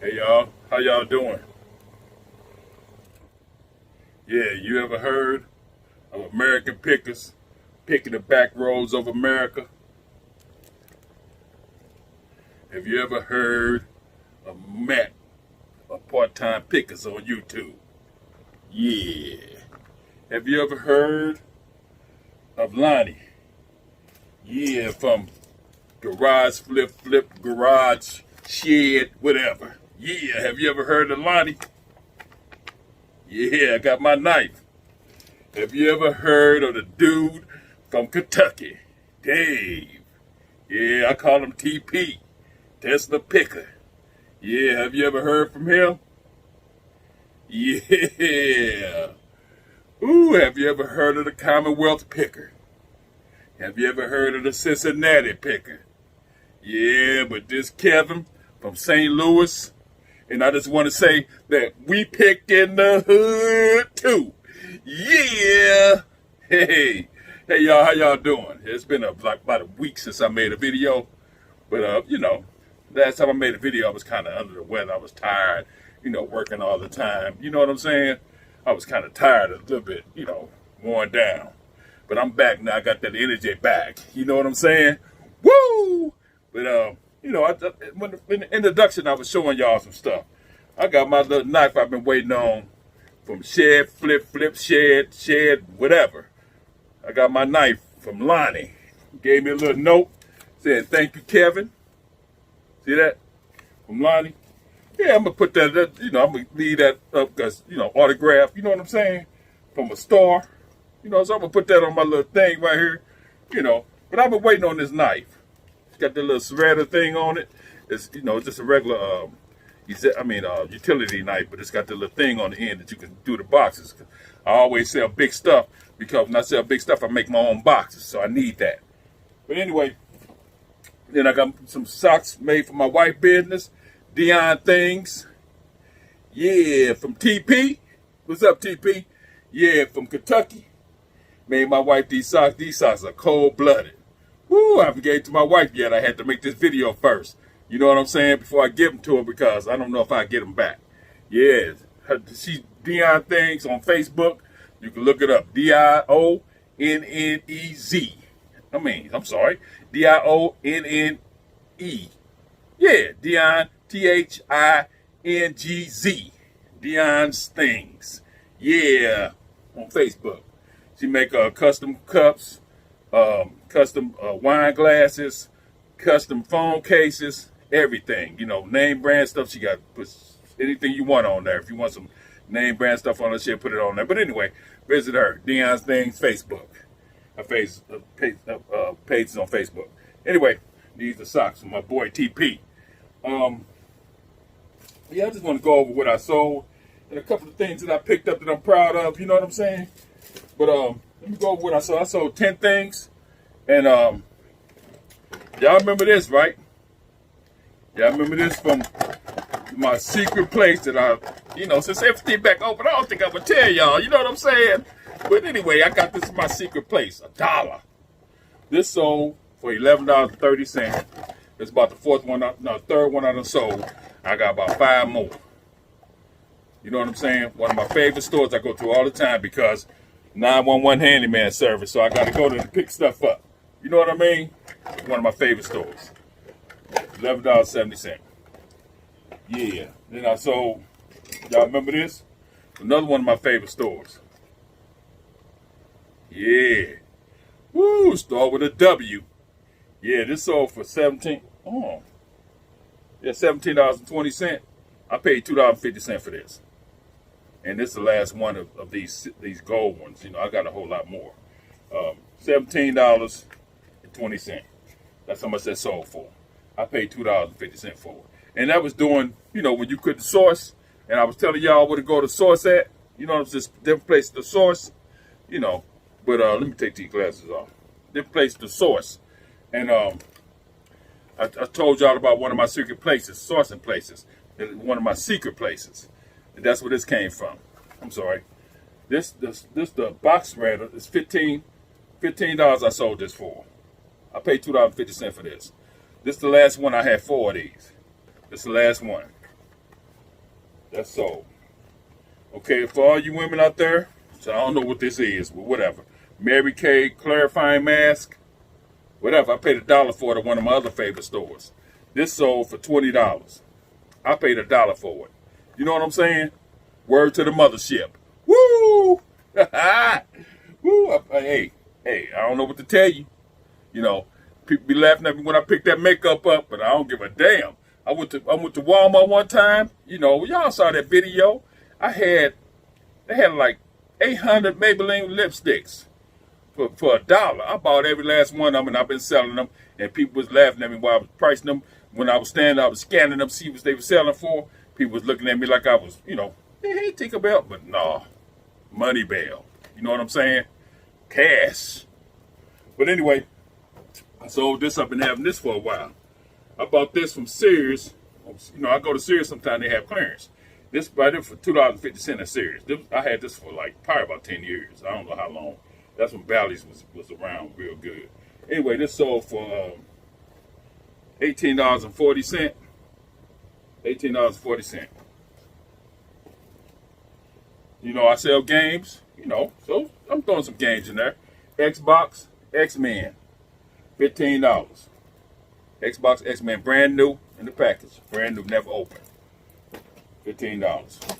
Hey y'all, how y'all doing? Yeah, you ever heard of American pickers picking the back roads of America? Have you ever heard of Matt, a part-time pickers on YouTube? Yeah. Have you ever heard of Lonnie? Yeah, from garage flip, garage shed, whatever. Yeah, have you ever heard of Lonnie? Yeah, I got my knife. Have you ever heard of the dude from Kentucky? Dave. Yeah, I call him TP. Tesla Picker. Yeah, have you ever heard from him? Yeah. Ooh, have you ever heard of the Commonwealth Picker? Have you ever heard of the Cincinnati Picker? Yeah, but this Kevin from St. Louis, and I just want to say that we pick in the hood too. Yeah. Hey y'all, how y'all doing? It's been about a week since I made a video, but last time I made a video I was kind of under the weather. I was tired, working all the time. You know what I'm saying? I was kind of tired a little bit, worn down. But I'm back now. I got that energy back. You know what I'm saying? Woo! But in the introduction, I was showing y'all some stuff. I got my little knife I've been waiting on from shed, flip, shed, whatever. I got my knife from Lonnie. Gave me a little note, said, "Thank you, Kevin." See that? From Lonnie. Yeah, I'm going to put that, I'm going to leave that up because, autograph, you know what I'm saying? From a store. So I'm going to put that on my little thing right here, But I've been waiting on this knife. It's got the little serrated thing on it. It's, just a regular, utility knife, but it's got the little thing on the end that you can do the boxes. I always sell big stuff because when I sell big stuff, I make my own boxes, so I need that. But anyway, then I got some socks made for my wife business, Dion Things. Yeah, from TP. What's up, TP? Yeah, from Kentucky. Made my wife these socks. These socks are cold-blooded. Woo, I haven't gave it to my wife yet. I had to make this video first. You know what I'm saying? Before I give them to her because I don't know if I get them back. Yeah, she's Dion Things on Facebook. You can look it up. Dionnez. Dionnne. Yeah, Dion, Thingz. Dion's Things. Yeah, on Facebook. She make custom cups, custom wine glasses, custom phone cases, everything. Name brand stuff. She got put anything you want on there. If you want some name brand stuff on her, she'll put it on there. But anyway, visit her, Dion's Things Facebook. Her page is on Facebook. Anyway, these are socks from my boy TP. I just want to go over what I sold and a couple of things that I picked up that I'm proud of. You know what I'm saying? But let me go over what I sold. I sold 10 things, and y'all remember this, right? Y'all remember this from my secret place that since everything back open, I don't think I'm gonna tell y'all. You know what I'm saying? But anyway, I got this in my secret place, $1. This sold for $11.30. It's about the third one I done sold. I got about 5 more. You know what I'm saying? One of my favorite stores I go to all the time because 911 handyman service, so I got to go there to pick stuff up. You know what I mean? One of my favorite stores. $11.70. Yeah. Then I sold, y'all remember this? Another one of my favorite stores. Yeah. Woo, store with a W. Yeah, this sold for $17.20. I paid $2.50 for this. And this is the last one of these gold ones. I got a whole lot more. $17.20. That's how much that sold for. I paid $2.50 for it. And that was doing, when you couldn't source. And I was telling y'all where to go to source at. It's just different place to source. But let me take these glasses off. Different place to source. And I told y'all about one of my secret places, sourcing places. One of my secret places. And that's where this came from. I'm sorry. This the box spreader is $15 I sold this for. I paid $2.50 for this. This is the last one. I had 4 of these. This is the last one. That's sold. Okay, for all you women out there, so I don't know what this is, but whatever. Mary Kay clarifying mask, whatever. I paid $1 for it at one of my other favorite stores. This sold for $20. I paid $1 for it. You know what I'm saying? Word to the mothership. Woo! Woo! Hey, I don't know what to tell you. You know, people be laughing at me when I pick that makeup up, but I don't give a damn. I went to Walmart one time. You know, y'all saw that video. They had like 800 Maybelline lipsticks for $1. I bought every last one of them, and I've been selling them. And people was laughing at me while I was pricing them. When I was standing, I was scanning them, see what they were selling for. People was looking at me like I was, you know, hey, Tinkerbell, but nah, money bail. You know what I'm saying? Cash. But anyway, I sold this. I've been having this for a while. I bought this from Sears. You know, I go to Sears sometimes, they have clearance. This right there for $2.50 at Sears. I had this for like probably about 10 years. I don't know how long. That's when Bally's was around real good. Anyway, this sold for $18.40. $18.40. You know, I sell games, you know, so I'm throwing some games in there. Xbox, X-Men, $15. Xbox, X-Men, brand new in the package. Brand new, never opened. $15.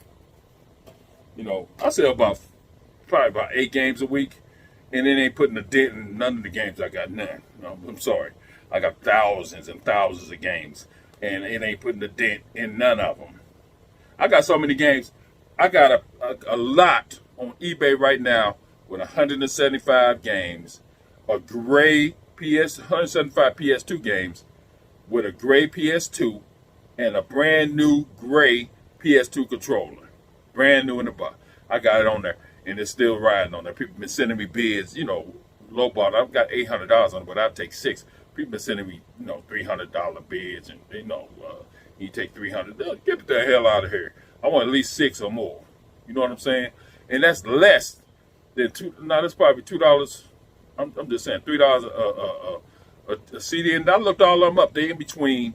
You know, I sell probably about 8 games a week, and it ain't putting a dent in none of the games I got. None. No, I'm sorry. I got thousands and thousands of games, and it ain't putting a dent in none of them. I got so many games. I got a lot on eBay right now with 175 games, a gray 175 PS2 games with a gray PS2 and a brand new gray PS2 controller. Brand new in the box. I got it on there, and it's still riding on there. People been sending me bids, you know, low ball. I've got $800 on it, but I'll take 6. People been sending me, you know, $300 bids, and you know, you take $300. Get the hell out of here. I want at least 6 or more. You know what I'm saying? And that's less than $2. No, that's probably $2. I'm just saying $3 a CD. And I looked all of them up. They in between.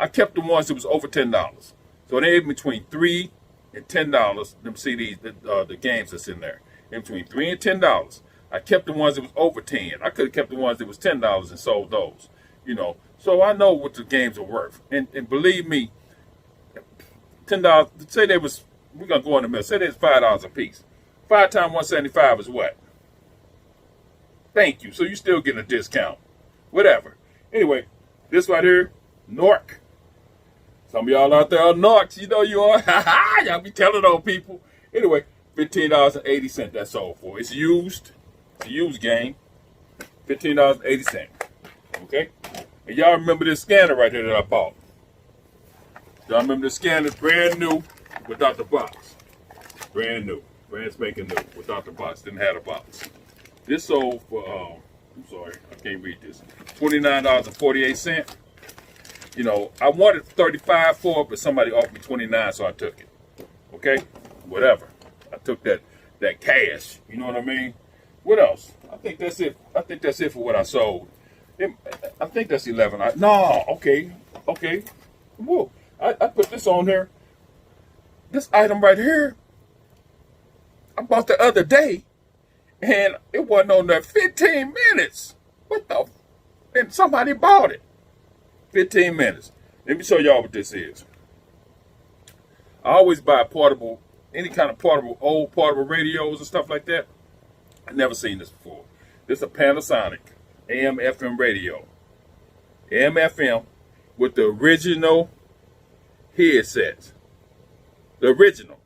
I kept the ones that was over $10. So they in between $3 and $10. Them CDs, the games that's in there, in between $3 and $10. I kept the ones that was over 10. I could have kept the ones that was $10 and sold those. You know, so I know what the games are worth. And believe me, $10. Say they was. We're gonna go in the middle. Say there's $5 a piece. 5 times 175 is what? Thank you. So you still getting a discount. Whatever. Anyway, this right here, Nork. Some of y'all out there are Norks. You know you are. Y'all be telling those people. Anyway, $15.80 that's sold for. It's used. It's a used game. $15.80. Okay? And y'all remember this scanner right here that I bought. Y'all remember the scanner, brand new, without the box. Brand new. Brand spanking new, without the box. Didn't have a box. This sold for, I'm sorry, I can't read this. $29.48. You know, I wanted $35 for it, but somebody offered me $29, so I took it. Okay? Whatever. I took that cash. You know what I mean? What else? I think that's it. I think that's it for what I sold. I think that's 11. No, okay. Whoa. I put this on there. This item right here, I bought the other day, and it wasn't on there 15 minutes. What the? And somebody bought it. 15 minutes. Let me show y'all what this is. I always buy portable, any kind of old portable radios and stuff like that. I've never seen this before. This is a Panasonic AM/FM radio. AM/FM with the original headsets. The original.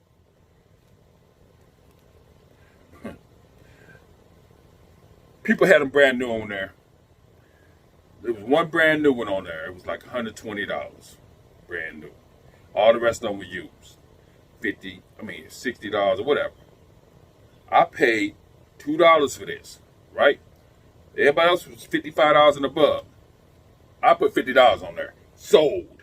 People had them brand new on there. There was one brand new one on there. It was like $120. Brand new. All the rest of them were used. $60 or whatever. I paid $2 for this, right? Everybody else was $55 and above. I put $50 on there. Sold.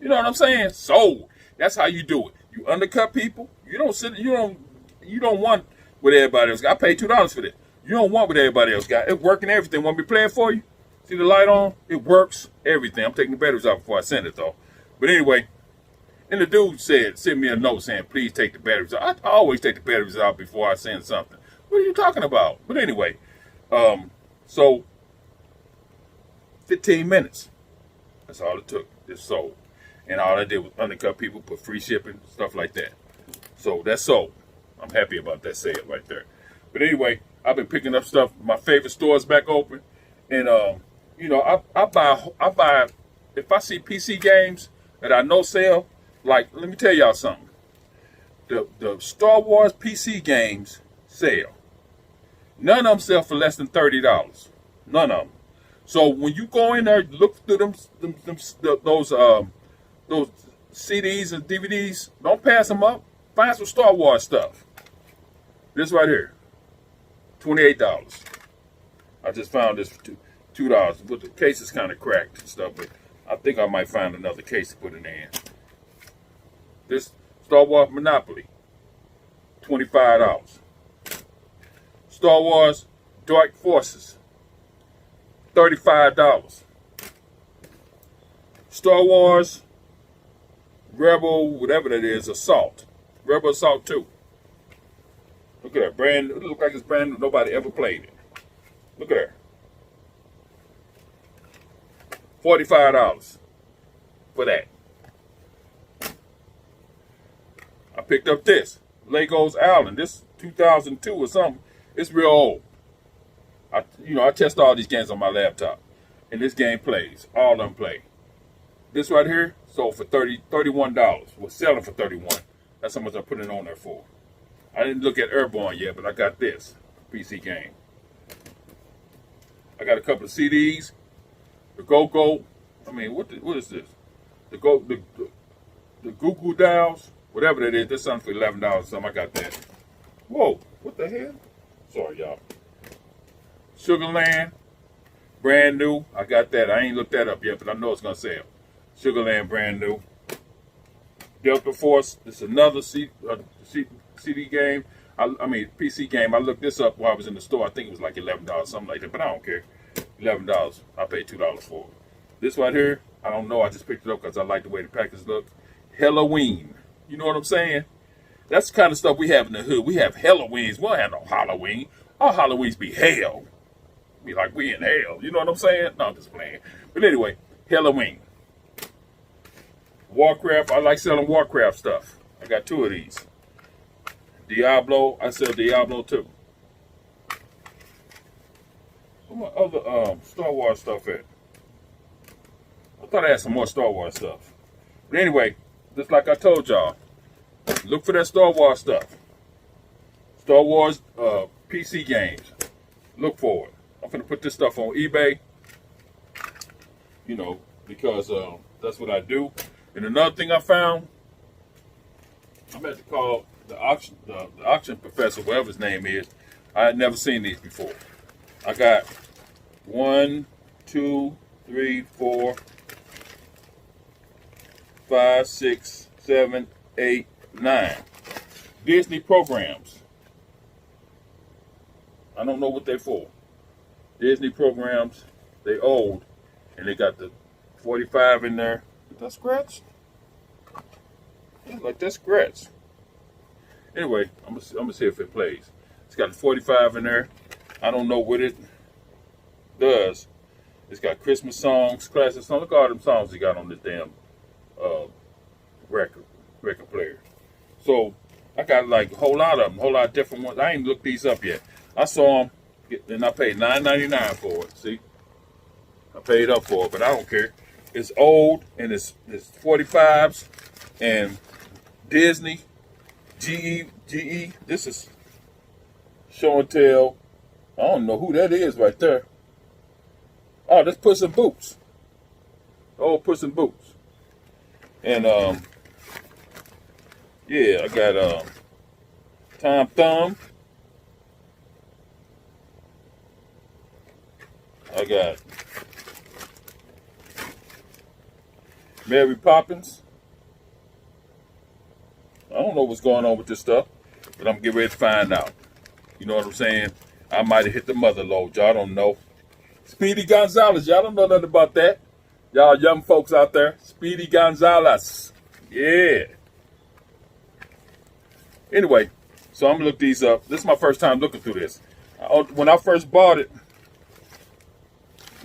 You know what I'm saying? Sold. That's how you do it. You undercut people. You don't want what everybody else got. I paid $2 for this. You don't want what everybody else got. It working everything. Want me playing for you? See the light on? It works everything. I'm taking the batteries out before I send it though. But anyway, And the dude sent me a note saying, please take the batteries out. I always take the batteries out before I send something. What are you talking about? But anyway, so 15 minutes. That's all it took. Just sold. And all I did was undercut people, put free shipping, stuff like that. So that's sold. I'm happy about that sale right there. But anyway, I've been picking up stuff. My favorite stores back open. And, you know, I buy, if I see PC games that I know sell, like, let me tell y'all something. The Star Wars PC games sell. None of them sell for less than $30. None of them. So when you go in there, look through those CDs and DVDs, don't pass them up. Find some Star Wars stuff. This right here, $28. I just found this for $2. But the case is kind of cracked and stuff, but I think I might find another case to put it in. This Star Wars Monopoly, $25. Star Wars Dark Forces, $35. Star Wars Rebel, whatever that is, Assault. Rebel Assault 2. Look at that. Brand new. It looks like it's brand new. Nobody ever played it. Look at that. $45 for that. I picked up this. Lego's Island. This 2002 or something. It's real old. I test all these games on my laptop. And this game plays. All of them play. This right here sold for $31. Was selling for $31. That's how much I put it on there for. I didn't look at Airborne yet, but I got this PC game. I got a couple of CDs. The Go-Go. I mean, what is this? The Google Dolls. Whatever that is. This something for $11 or something. I got that. Whoa. What the hell? Sorry, y'all. Sugarland. Brand new. I got that. I ain't looked that up yet, but I know it's going to sell. Sugarland, brand new. Delta Force. This is another CD game. I mean, PC game. I looked this up while I was in the store. I think it was like $11, something like that, but I don't care. $11. I paid $2 for it. This right here, I don't know. I just picked it up because I like the way the package look. Halloween. You know what I'm saying? That's the kind of stuff we have in the hood. We have Halloweens. We don't have no Halloween. Our Halloweens be hell. Be like we in hell. You know what I'm saying? No, I'm just playing. But anyway, Halloween. Warcraft. I like selling Warcraft stuff. I got 2 of these. Diablo. I sell Diablo too. Where my other Star Wars stuff at? I thought I had some more Star Wars stuff. But anyway, just like I told y'all, look for that Star Wars stuff. Star Wars PC games. Look for it. I'm going to put this stuff on eBay. You know, because that's what I do. And another thing I found, I'm at to call the auction professor, whatever his name is. I had never seen these before. I got 1, 2, 3, 4, 5, 6, 7, 8, 9 Disney programs. I don't know what they're for. Disney programs, they old, and they got the 45 in there. Is that scratched? Yeah, like that scratched. Anyway, I'm gonna see if it plays. It's got the 45 in there. I don't know what it does. It's got Christmas songs, classic songs. Look at all them songs he got on this damn record player. So I got like a whole lot of them, a whole lot of different ones. I ain't looked these up yet. I saw them, and I paid $9.99 for it. See, I paid up for it, but I don't care. It's old, and it's 45s, and Disney, GE. This is show and tell. I don't know who that is right there. Oh, that's Puss in Boots. Old Puss in Boots. And yeah, I got Tom Thumb. I got Mary Poppins. I don't know what's going on with this stuff, but I'm getting ready to find out. You know what I'm saying? I might have hit the mother load. Y'all don't know. Speedy Gonzalez. Y'all don't know nothing about that. Y'all young folks out there. Speedy Gonzalez. Yeah. Anyway, so I'm gonna look these up. This is my first time looking through this. When I first bought it,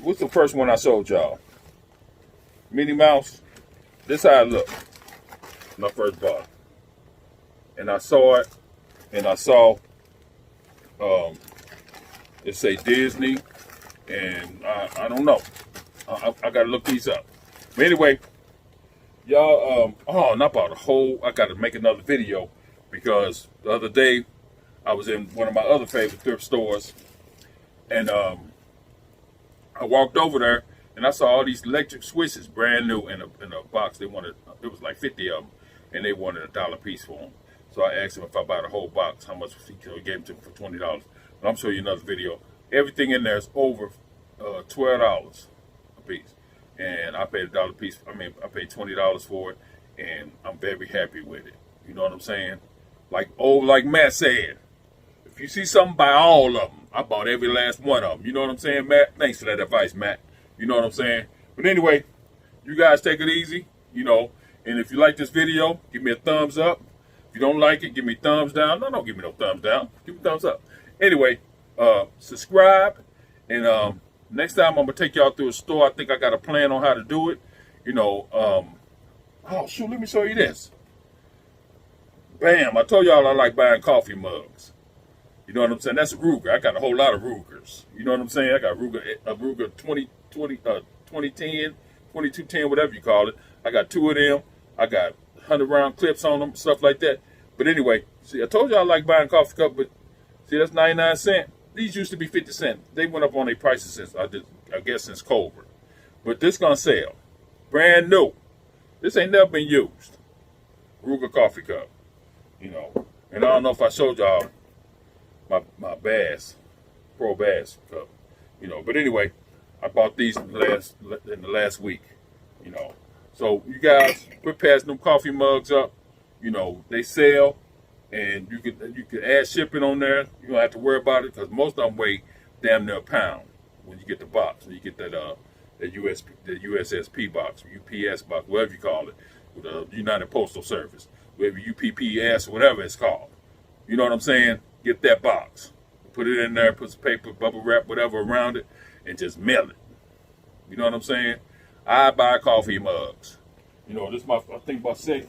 what's the first one I sold y'all? Minnie Mouse. This how it looked when I first bought it. And I saw it, and I saw it say Disney, and I don't know. I gotta look these up. But anyway, y'all, and I bought a whole. I gotta make another video because the other day I was in one of my other favorite thrift stores, and I walked over there and I saw all these electric switches, brand new, in a box. They wanted, it was like 50 of them, and they wanted $1 a piece for them. So I asked him if I buy the whole box, how much he gave them to me for $20. But I'm showing you another video. Everything in there is over $12 a piece, and I paid $1 a piece. I mean, I paid $20 for it, and I'm very happy with it. You know what I'm saying? Like Matt said, if you see something, buy all of them. I bought every last one of them. You know what I'm saying, Matt? Thanks for that advice, Matt. You know what I'm saying? But anyway, you guys take it easy, you know. And if you like this video, give me a thumbs up. If you don't like it, give me thumbs down. No, don't give me no thumbs down. Give me thumbs up. Anyway, subscribe. And next time I'm going to take y'all through a store. I think I got a plan on how to do it. You know, oh, shoot, let me show you this. Bam, I told y'all I like buying coffee mugs. You know what I'm saying? That's a Ruger. I got a whole lot of Rugers. You know what I'm saying? I got a Ruger 2010, 2210, whatever you call it. I got 2 of them. I got 100-round clips on them, stuff like that. But anyway, see, I told you I like buying coffee cup, but see, that's 99 cents. These used to be 50 cents. They went up on their prices since, I guess, since COVID. But this gonna sell. Brand new. This ain't never been used. Ruger coffee cup. You know. And I don't know if I showed y'all my Bass, Pro Bass cup. You know, but anyway, I bought these in the last week. You know. So you guys, quit passing them coffee mugs up. You know, they sell, and you can add shipping on there. You don't have to worry about it because most of them weigh damn near a pound when you get the box. When you get that the USSP box, UPS box, whatever you call it, with the United Postal Service, whatever UPPS, whatever it's called. You know what I'm saying? Get that box, put it in there, put some paper, bubble wrap, whatever around it, and just mail it. You know what I'm saying? I buy coffee mugs. You know, this is my, I think about six.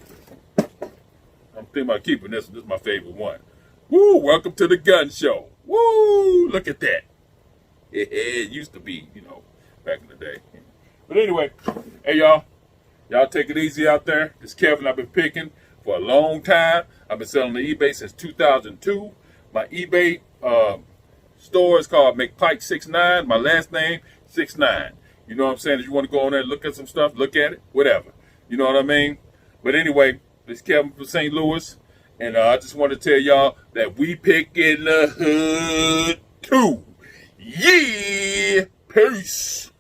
I'm thinking about keeping this. This is my favorite one. Woo! Welcome to the gun show. Woo! Look at that. It used to be, you know, back in the day. But anyway, hey y'all take it easy out there. This is Kevin. I've been picking for a long time. I've been selling on eBay since 2002. My eBay store is called McPike69. My last name 69. You know what I'm saying? If you want to go on there and look at some stuff, look at it, whatever. You know what I mean? But anyway, this is Kevin from St. Louis, and I just want to tell y'all that we pick in the hood too. Yeah, peace.